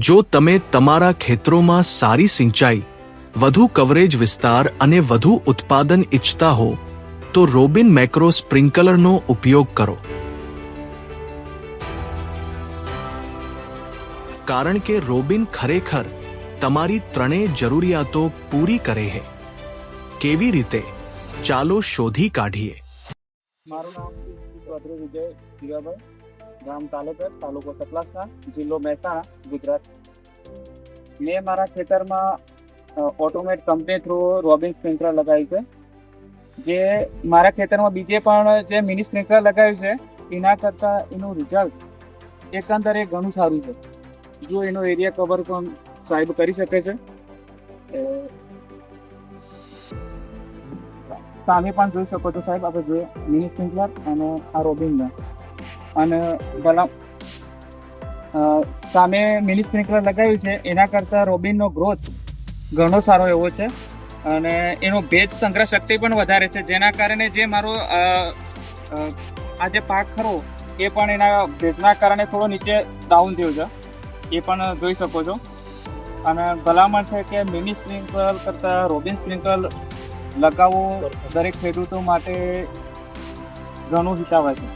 જો તમે તમારા ખેતરોમાં સારી સિંચાઈ, વધુ કવરેજ વિસ્તાર અને વધુ ઉત્પાદન ઈચ્છતા હો તો રોબિન મેક્રો સ્પ્રિંકલરનો ઉપયોગ કરો, કારણ કે રોબિન ખરેખર તમારી ત્રણેય જરૂરિયાતો પૂરી કરે છે। કેવી રીતે? ચાલો શોધી કાઢીએ। મારું નામ ચૌધરી વિજય જીવાભાઈ, ગામ તાલેકર, તાલુકો સતલાસણા, જિલ્લો મહેસાણા, ગુજરાત। મેં મારા ખેતરમાં automate company through Robin sprinkler લગાવ્યું છે, જે મારા ખેતરમાં બીજે પણ જે મિની સ્પ્રિંકલર લગાવ્યું છે એના કરતાં એનું રિઝલ્ટ એકંદરે ઘણું સારું છે। જો એનો એરિયા કવર પણ સાહેબ કરી શકે છે। તમે પણ જોઈ શકો છો સાહેબ, આપણે જોઈએ મિની સ્પ્રિંકલર અને આ રોબિનને, અને ભલા સામે મિની સ્પ્રિંકલર લગાવ્યું છે એના કરતાં રોબિનનો ગ્રોથ ઘણો સારો એવો છે અને એનો ભેજ સંગ્રહ શક્તિ પણ વધારે છે, જેના કારણે જે મારો આ જે પાક ખરો એ પણ એના ભેજના કારણે થોડો નીચે ડાઉન થયો છે, એ પણ જોઈ શકો છો। અને ભલામણ છે કે મિની સ્પ્રિંકલર કરતાં રોબિન સ્પ્રિંકલર લગાવવું દરેક ખેડૂતો માટે ઘણું હિતાવહ છે।